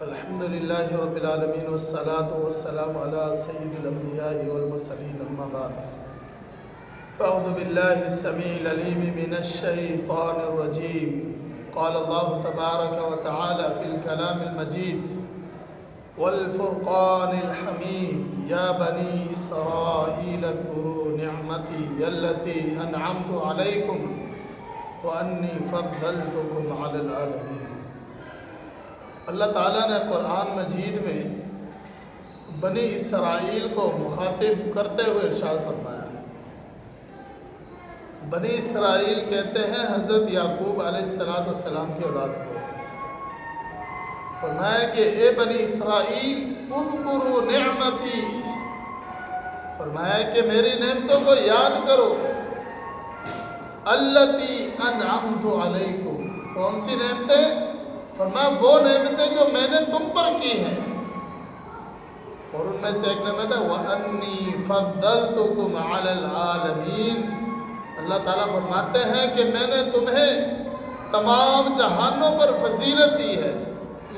الحمد لله رب العالمين والصلاة والسلام على سيد الأنبياء والمرسلين أما بعد فأعوذ بالله السميع العليم من الشيطان الرجيم قال الله تبارك وتعالى في الكلام المجيد والفرقان الحميد يا بني إسرائيل اذكروا نعمتي التي أنعمت عليكم وأني فضلتكم على العالمين۔ اللہ تعالیٰ نے قرآن مجید میں بنی اسرائیل کو مخاطب کرتے ہوئے ارشاد فرمایا۔ بنی اسرائیل کہتے ہیں حضرت یعقوب علیہ السلام کی اولاد کو۔ فرمایا کہ اے بنی اسرائیل اذکروا نعمتی، فرمایا کہ میری نعمتوں کو یاد کرو، التی انعمت علیکم، کون سی نعمتیں؟ فرمایا وہ نعمتیں جو میں نے تم پر کی ہیں، اور ان میں سے ایک نعمت ہے وَأَنِّي فَضَّلْتُكُمْ عَلَى الْعَالَمِينَ۔ اللہ تعالیٰ فرماتے ہیں کہ میں نے تمہیں تمام جہانوں پر فضیلت دی ہے،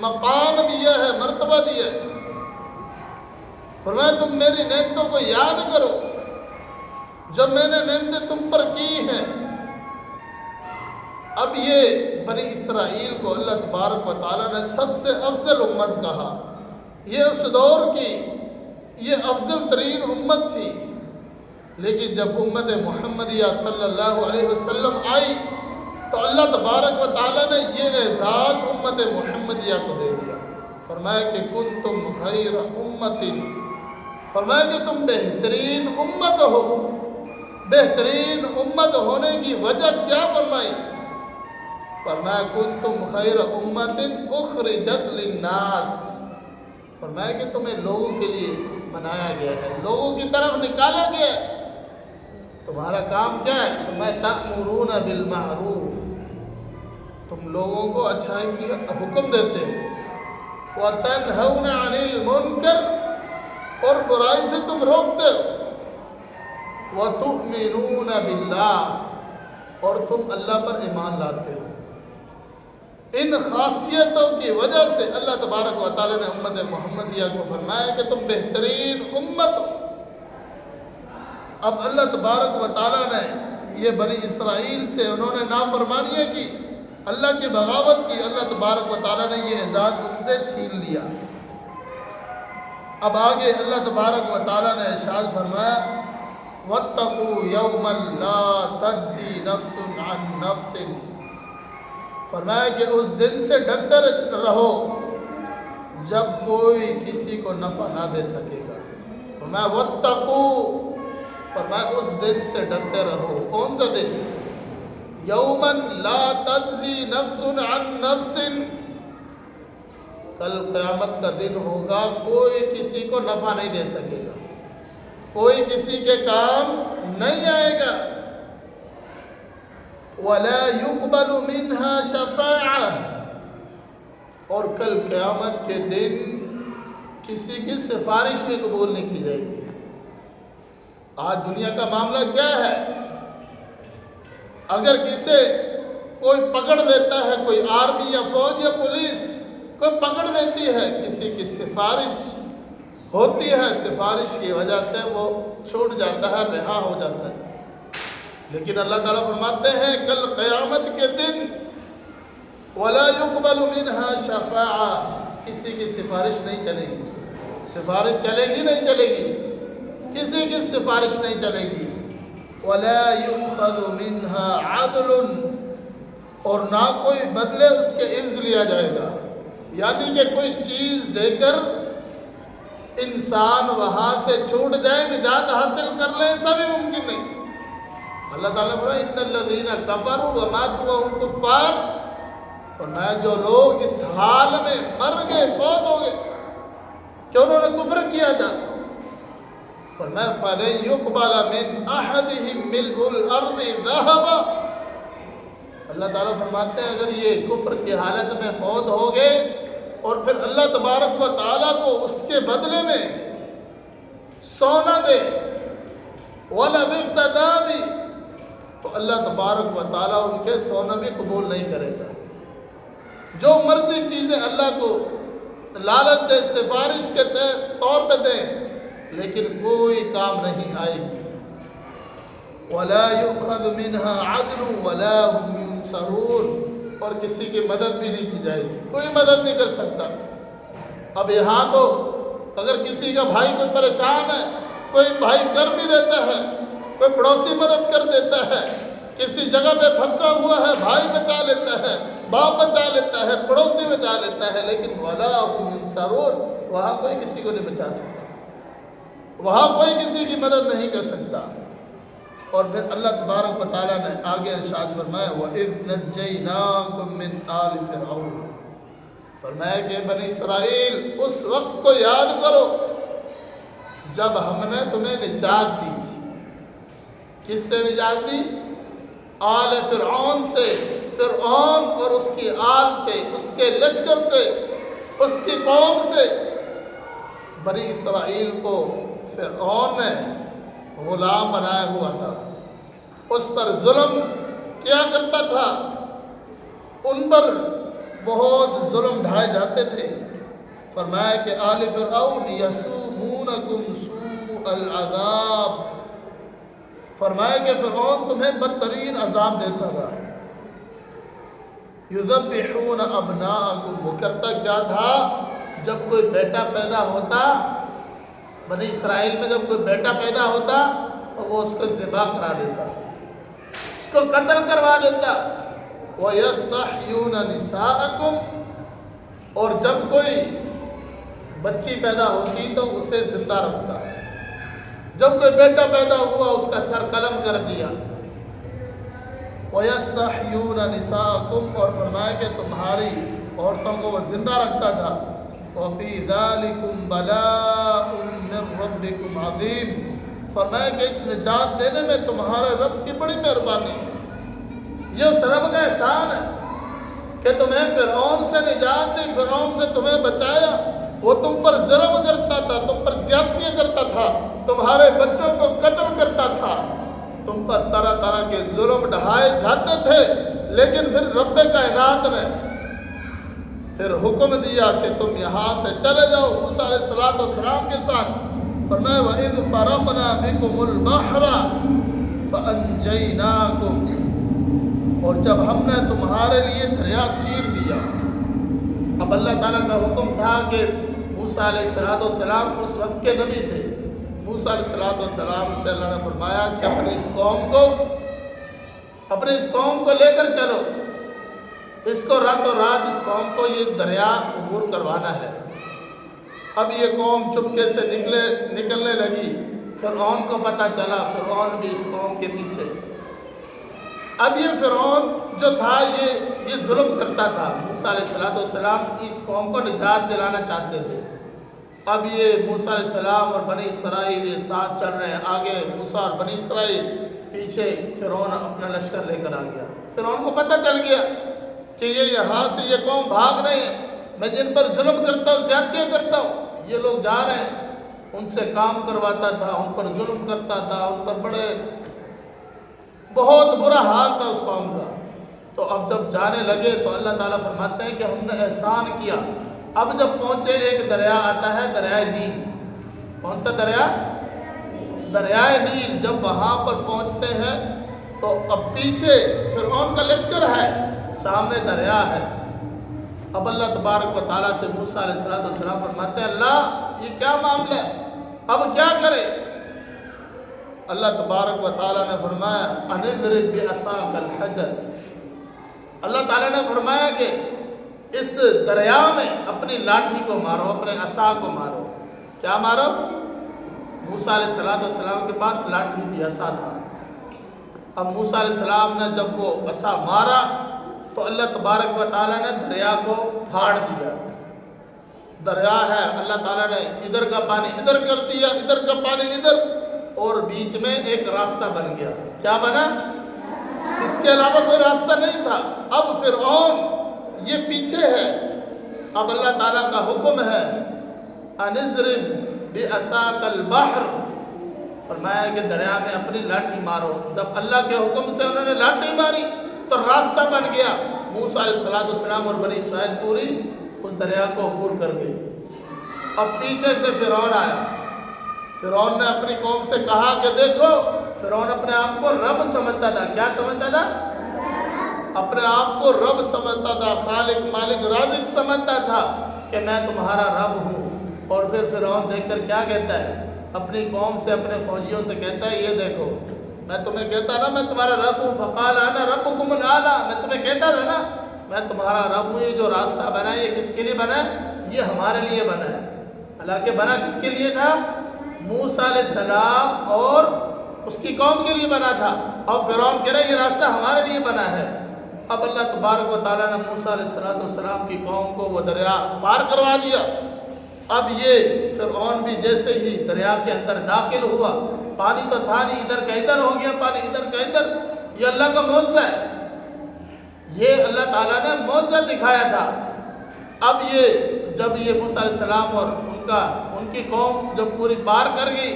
مقام دیا ہے، مرتبہ دیا ہے۔ فرمایا تم میری نعمتوں کو یاد کرو جب میں نے نعمتیں تم پر کی ہیں۔ اب یہ بنی اسرائیل کو اللہ تبارک و تعالیٰ نے سب سے افضل امت کہا۔ یہ اس دور کی یہ افضل ترین امت تھی، لیکن جب امت محمدیہ صلی اللہ علیہ وسلم آئی تو اللہ تبارک و تعالیٰ نے یہ اعزاز امت محمدیہ کو دے دیا۔ فرمایا کہ کنتم خیر امت، فرمایا کہ تم بہترین امت ہو۔ بہترین امت ہونے کی وجہ کیا فرمائی؟ فرمایا کنتم خیر امت اخرجت للناس، فرمایا کہ تمہیں لوگوں کے لیے بنایا گیا ہے، لوگوں کی طرف نکالا گیا ہے۔ تمہارا کام کیا ہے؟ فرمایا تأمرون بالمعروف، تم لوگوں کو اچھائی کی حکم دیتے ہو، وتنہون عن المنکر، اور برائی سے تم روکتے ہو، وتؤمنون باللہ، اور تم اللہ پر ایمان لاتے ہو۔ ان خاصیتوں کی وجہ سے اللہ تبارک و تعالیٰ نے امت محمدیہ کو فرمایا کہ تم بہترین امت ہو۔ اب اللہ تبارک و تعالیٰ نے یہ بنی اسرائیل سے انہوں نے نافرمانیاں کی، اللہ کی بغاوت کی، اللہ تبارک و تعالیٰ نے یہ اعزاز ان سے چھین لیا۔ اب آگے اللہ تبارک و تعالیٰ نے ارشاد فرمایا وَاتَّقُوا يَوْمًا لَا تَجْزِي نَفْسٌ عَن نَفْسٍ، فرمایا کہ اس دن سے ڈرتے رہو جب کوئی کسی کو نفع نہ دے سکے گا۔ فرمایا وَاتَّقُوا، فرمایا اس دن سے ڈرتے رہو۔ کون سا دن؟ یومن لا تجزی نفس عن نفس، کل قیامت کا دن ہوگا، کوئی کسی کو نفع نہیں دے سکے گا، کوئی کسی کے کام نہیں آئے گا۔ وَلَا يُقْبَلُ مِنْهَا شَفَاعَةٌ، اور کل قیامت کے دن کسی کی سفارش بھی قبول نہیں کی جائے گی۔ آج دنیا کا معاملہ کیا ہے؟ اگر کسے کوئی پکڑ دیتا ہے، کوئی آرمی یا فوج یا پولیس کوئی پکڑ دیتی ہے، کسی کی سفارش ہوتی ہے، سفارش کی وجہ سے وہ چھوٹ جاتا ہے، رہا ہو جاتا ہے۔ لیکن اللہ تعالیٰ فرماتے ہیں کل قیامت کے دن وَلَا يُقْبَلُ مِنْهَا شَفَاعَةٌ، کسی کی سفارش نہیں چلے گی۔ سفارش چلے گی نہیں چلے گی؟ کسی کی سفارش نہیں چلے گی۔ وَلَا يُؤْخَذُ مِنْهَا عَدْلٌ، اور نہ کوئی بدلے اس کے عوض لیا جائے گا، یعنی کہ کوئی چیز دے کر انسان وہاں سے چھوٹ جائے، نجات حاصل کر لے، ایسا بھی ممکن نہیں۔ اللہ تعالیٰ فرمایا ان الذین کفروا وماتوا وهم کفار، فرمایا جو لوگ اس حال میں مر گئے، فوت ہو گئے کہ انہوں نے کفر کیا تھا، فرمایا فَلَن يُقْبَلَ مِنْ أَحَدِهِمْ مِلْءُ الْأَرْضِ ذَهَبًا، اللہ تعالیٰ فرماتے ہیں اگر یہ کفر کی حالت میں فوت ہو گئے اور پھر اللہ تبارک و تعالیٰ کو اس کے بدلے میں سونا دے، وَلَوِ افْتَدَىٰ بِهِ، تو اللہ تبارک و تعالیٰ ان کے سونا بھی قبول نہیں کرے گا۔ جو مرضی چیزیں اللہ کو لالچ دیں، سفارش کے طور پہ دیں، لیکن کوئی کام نہیں آئے گی۔ وَلَا يُؤْخَذُ مِنْهَا عَدْلٌ وَلَا هُمْ يُنصَرُونَ، اور کسی کی مدد بھی نہیں کی جائے گی، کوئی مدد نہیں کر سکتا۔ اب یہاں تو اگر کسی کا بھائی کوئی پریشان ہے، کوئی بھائی کر بھی دیتا ہے، کوئی پڑوسی مدد کر دیتا ہے، کسی جگہ پہ پھنسا ہوا ہے بھائی بچا لیتا ہے، باپ بچا لیتا ہے، پڑوسی بچا لیتا ہے، لیکن وَلَا هُمْ يُنصَرُونَ، وہاں کوئی کسی کو نہیں بچا سکتا، وہاں کوئی کسی کی مدد نہیں کر سکتا۔ اور پھر اللہ تبارک و تعالیٰ نے آگے ارشاد فرمایا وَإِذْ نَجَّيْنَاكُمْ مِنْ آلِ فِرْعَوْنَ، فرمایا کہ بنی اسرائیل اس وقت کو یاد کرو جب ہم نے تمہیں نجات دی۔ کس سے نجات دی؟ آل فرعون سے، فرعون اور اس کی آل سے، اس کے لشکر سے، اس کی قوم سے۔ بنی اسرائیل کو فرعون نے غلام بنایا ہوا تھا، اس پر ظلم کیا کرتا تھا، ان پر بہت ظلم ڈھائے جاتے تھے۔ فرمایا کہ آل فرعون یسومونکم سوء العذاب، فرمایا کہ فرعون تمہیں بدترین عذاب دیتا تھا۔ یذبحون ابناءکم، وہ کرتا کیا تھا، جب کوئی بیٹا پیدا ہوتا، بنی اسرائیل میں جب کوئی بیٹا پیدا ہوتا تو وہ اس کو ذبح کرا دیتا، اس کو قتل کروا دیتا۔ وَيَسْتَحْيُونَ نِسَاءَكُمْ، اور جب کوئی بچی پیدا ہوتی تو اسے زندہ رکھتا، جب کوئی بیٹا پیدا ہوا اس کا سر قلم کر دیا۔ وَيَسْتَحْيُونَ نِسَاءَكُمْ، اور فرمایا کہ تمہاری عورتوں کو وہ زندہ رکھتا تھا۔ وَفِي ذَلِكُمْ بَلَاءٌ مِّن رَبِّكُمْ عَظِيمٌ، فرمایا کہ اس نجات دینے میں تمہارے رب کی بڑی مہربانی ہے۔ یہ اس رب کا احسان ہے کہ تمہیں فرعون سے نجات دی، فرعون سے تمہیں بچایا۔ وہ تم پر ظلم کرتا تھا، تم پر زیادتیاں کرتا تھا، تمہارے بچوں کو قتل کرتا تھا، تم پر طرح طرح کے ظلم ڈھائے جاتے تھے، لیکن پھر رب کائنات نے پھر حکم دیا کہ تم یہاں سے چلے جاؤ موسیٰ علیہ السلام کے ساتھ۔ فرمایا وَإِذْ فَرَقْنَا بِكُمُ الْبَحْرَ فَأَنْجَيْنَاكُمْ، اور جب ہم نے تمہارے لیے دریا چیر دیا۔ اب اللہ تعالیٰ کا حکم تھا کہ موسیٰ علیہ السلام اس وقت کے نبی تھے۔ موسیٰ علیہ السلام سے اللہ نے فرمایا کہ اپنی اس قوم کو لے کر چلو، اس کو راتوں رات اس قوم کو یہ دریا عبور کروانا ہے۔ اب یہ قوم چپکے سے نکلنے لگی، فرعون کو پتہ چلا، فرعون بھی اس قوم کے پیچھے۔ اب یہ فرعون جو تھا یہ ظلم کرتا تھا، موسیٰ علیہ السلام اس قوم کو نجات دلانا چاہتے تھے۔ اب یہ موسیٰ علیہ السلام اور بنی اسرائیل یہ ساتھ چل رہے ہیں، آگے موسیٰ اور بنی اسرائیل، پیچھے فرعون اپنا لشکر لے کر آ گیا۔ فرعون کو پتہ چل گیا کہ یہ یہاں سے یہ قوم بھاگ رہے ہیں، میں جن پر ظلم کرتا ہوں، زیادتیاں کرتا ہوں، یہ لوگ جا رہے ہیں۔ ان سے کام کرواتا تھا، ان پر ظلم کرتا تھا، ان پر بہت برا حال تھا اس قوم کا۔ تو اب جب جانے لگے تو اللہ تعالیٰ فرماتے ہیں کہ ہم نے احسان کیا۔ اب جب پہنچے ایک دریا آتا ہے، دریائے نیل۔ کون سا دریا؟ دریائے نیل۔ جب وہاں پر پہنچتے ہیں تو اب پیچھے فرعون کا لشکر ہے، سامنے دریا ہے۔ اب اللہ تبارک و تعالیٰ سے موسیٰ علیہ السلام فرماتے ہیں اللہ یہ کیا معاملہ ہے، اب کیا کرے؟ اللہ تبارک و تعالیٰ نے فرمایا اَنِضْرِبْ بِعَصَاكَ الْحَجَرَ، اللہ تعالیٰ نے فرمایا کہ اس دریا میں اپنی لاٹھی کو مارو، اپنے عصا کو مارو۔ کیا مارو؟ موسیٰ علیہ السلام کے پاس لاٹھی تھی، عصا تھا۔ اب موسیٰ علیہ السلام نے جب وہ عصا مارا تو اللہ تبارک و تعالیٰ نے دریا کو پھاڑ دیا۔ دریا ہے، اللہ تعالیٰ نے ادھر کا پانی ادھر کر دیا، ادھر کا پانی ادھر، اور بیچ میں ایک راستہ بن گیا۔ کیا بنا؟ اس کے علاوہ کوئی راستہ نہیں تھا۔ اب فرعون یہ پیچھے ہے، اب اللہ تعالیٰ کا حکم ہے اَنِضْرِبْ بِعَصَاكَ الْبَحْرَ، فرمایا کہ دریا میں اپنی لاٹھی مارو۔ جب اللہ کے حکم سے انہوں نے لاٹھی ماری تو راستہ بن گیا۔ موسیٰ علیہ السلام اور بنی اسرائیل پوری اس دریا کو عبور کر گئی۔ اب پیچھے سے فرعون آیا، فرعون نے اپنی قوم سے کہا کہ دیکھو، فرعون اپنے آپ کو رب سمجھتا تھا۔ کیا سمجھتا تھا؟ اپنے آپ کو رب سمجھتا تھا، خالق مالک رازق سمجھتا تھا کہ میں تمہارا رب ہوں۔ اور پھر فرعون دیکھ کر کیا کہتا ہے؟ اپنی قوم سے، اپنے فوجیوں سے کہتا ہے یہ دیکھو، میں تمہیں کہتا نا میں تمہارا رب ہوں، فقال انا ربکم الاعلی، میں تمہیں کہتا تھا نا میں تمہارا رب ہوں۔ یہ جو راستہ بنا ہے یہ کس کے لیے بنا ہے؟ یہ ہمارے لیے بنا ہے۔ حالانکہ بنا کس کے لیے تھا؟ موسیٰ علیہ السلام اور اس کی قوم کے لیے بنا تھا، اور فرعون کہہ رہا ہے یہ راستہ ہمارے لیے بنا ہے۔ اب اللہ تبارک و تعالیٰ نے موسیٰ علیہ السلام کی قوم کو وہ دریا پار کروا دیا۔ اب یہ فرعون بھی جیسے ہی دریا کے اندر داخل ہوا، پانی تو تھا نہیں، ادھر کا ادھر ہو گیا پانی، ادھر کا ادھر۔ یہ اللہ کا معجزہ ہے، یہ اللہ تعالیٰ نے معجزہ دکھایا تھا۔ اب جب یہ موسیٰ علیہ السلام اور ان کی قوم جو پوری پار کر گئی،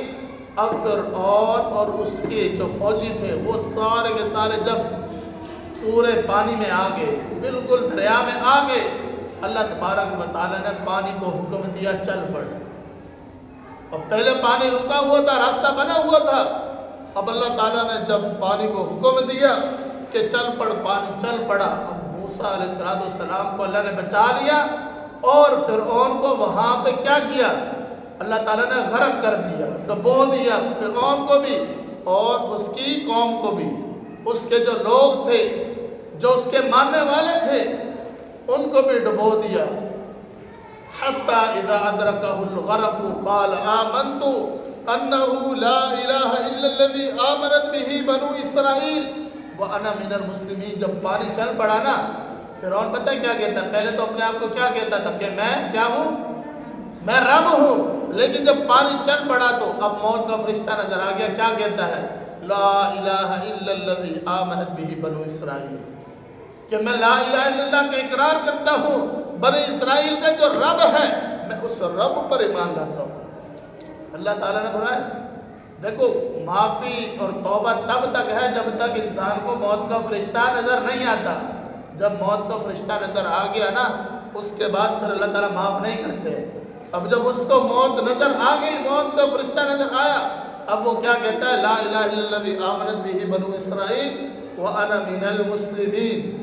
اب فرعون اور اس کے جو فوجی تھے وہ سارے کے سارے جب پورے پانی میں آ گئے، بالکل دریا میں آ گئے، اللہ تبارک و تعالیٰ نے پانی کو حکم دیا چل پڑ۔ اب پہلے پانی رکا ہوا تھا، راستہ بنا ہوا تھا، اب اللہ تعالیٰ نے جب پانی کو حکم دیا کہ چل پڑ، پانی چل پڑا۔ اب موسیٰ علیہ السلام کو اللہ نے بچا لیا، اور فرعون کو وہاں پہ کیا کیا؟ اللہ تعالیٰ نے غرق کر دیا، ڈبو دیا، فرعون کو بھی اور اس کی قوم کو بھی، اس کے جو لوگ تھے، جو اس کے ماننے والے تھے، ان کو بھی ڈبو دیا۔ حتی اذا ادرکہ الغرق قال آمنت انہ لا الہ الا الذی آمنت بہ بنو اسرائیل وانا من المسلمین۔ جب پانی چل پڑا نا، فرعون پتہ کیا کہتا ہے؟ پہلے تو اپنے آپ کو کیا کہتا تھا کہ میں کیا ہوں؟ میں رب ہوں۔ لیکن جب پانی چل پڑا تو اب موت کا فرشتہ نظر آ گیا، کیا کہتا ہے؟ لا الہ الا الذی آمنت بہ بنو اسرائیل، کہ میں لا الہ الا اللہ کا اقرار کرتا ہوں، بنی اسرائیل کا جو رب ہے میں اس رب پر ایمان لاتا ہوں۔ اللہ تعالیٰ نے فرمایا دیکھو، معافی اور توبہ تب تک ہے جب تک انسان کو موت کا فرشتہ نظر نہیں آتا۔ جب موت کا فرشتہ نظر آ گیا نا، اس کے بعد پھر اللہ تعالیٰ معاف نہیں کرتے۔ اب جب اس کو موت نظر آ گئی، موت کا فرشتہ نظر آیا، اب وہ کیا کہتا ہے؟ لا الہ الا الذی آمنت بہ بنو اسرائیل وانا من المسلمین۔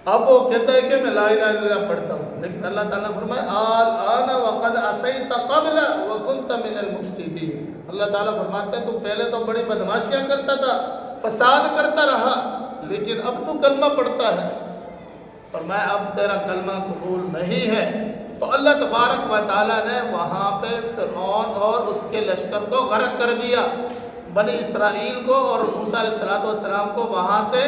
اب وہ کہتا ہے کہ میں لا الہ الا اللہ پڑھتا ہوں، لیکن اللہ تعالیٰ نے فرمایا الآن وقد عصیت قبل وکنت من المفسدین۔ اللہ تعالیٰ فرماتے ہیں تو پہلے تو بڑی بدماشیاں کرتا تھا، فساد کرتا رہا، لیکن اب تو کلمہ پڑھتا ہے، فرمایا اب تیرا کلمہ قبول نہیں ہے۔ تو اللہ تبارک و تعالیٰ نے وہاں پہ فرعون اور اس کے لشکر کو غرق کر دیا، بنی اسرائیل کو اور موسیٰ علیہ السلام کو وہاں سے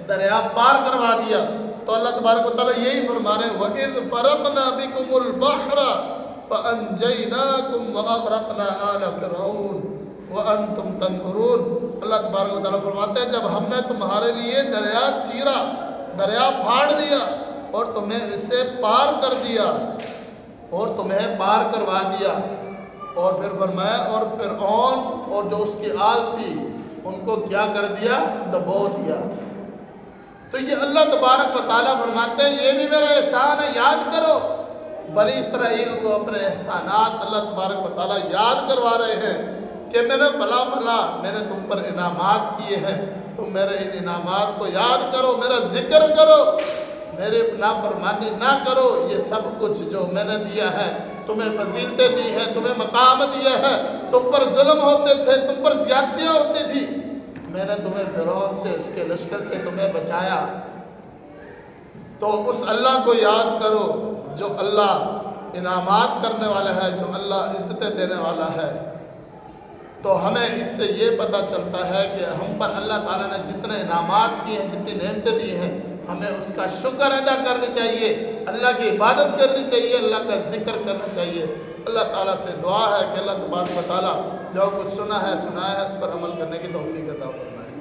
دریا پار کروا دیا۔ تو اللہ تبارک و تعالیٰ یہی فرما رہے ہیں وَإِذْ فَرَقْنَا بِكُمُ الْبَحْرَ فَأَنْجَيْنَاكُمْ وَأَغْرَقْنَا آلَ فِرْعَوْنَ وَأَنْتُمْ تَنْظُرُونَ۔ اللہ تبارک و تعالیٰ فرماتے ہیں جب ہم نے تمہارے لیے دریا چیرا، دریا پھاڑ دیا اور تمہیں اسے پار کر دیا اور تمہیں پار کروا دیا، اور پھر فرمایا اور فرعون اور جو اس کی آل تھی ان کو کیا کر دیا؟ ڈبو دیا۔ تو یہ اللہ تبارک و تعالیٰ فرماتے ہیں یہ بھی میرا احسان ہے، یاد کرو۔ بنی اسرائیل کو اپنے احسانات اللہ تبارک و تعالیٰ یاد کروا رہے ہیں کہ میں نے فلاں فلاں میں نے تم پر انعامات کیے ہیں، تم میرے ان انعامات کو یاد کرو، میرا ذکر کرو، میرے نافرمانی نہ کرو۔ یہ سب کچھ جو میں نے دیا ہے، تمہیں فضیلتیں دی ہیں، تمہیں مقام دیا ہے، تم پر ظلم ہوتے تھے، تم پر زیادتیاں ہوتی تھی، میں نے تمہیں فرعون سے اس کے لشکر سے تمہیں بچایا۔ تو اس اللہ کو یاد کرو جو اللہ انعامات کرنے والا ہے، جو اللہ عزتیں دینے والا ہے۔ تو ہمیں اس سے یہ پتہ چلتا ہے کہ ہم پر اللہ تعالیٰ نے جتنے انعامات کیے ہیں، جتنی نعمتیں دی ہیں، ہمیں اس کا شکر ادا کرنی چاہیے، اللہ کی عبادت کرنی چاہیے، اللہ کا ذکر کرنا چاہیے۔ اللہ تعالیٰ سے دعا ہے کہ اللہ تبارک و تعالیٰ جو کچھ سنا ہے سنایا ہے اس پر عمل کرنے کی توفیق عطا فرمائے۔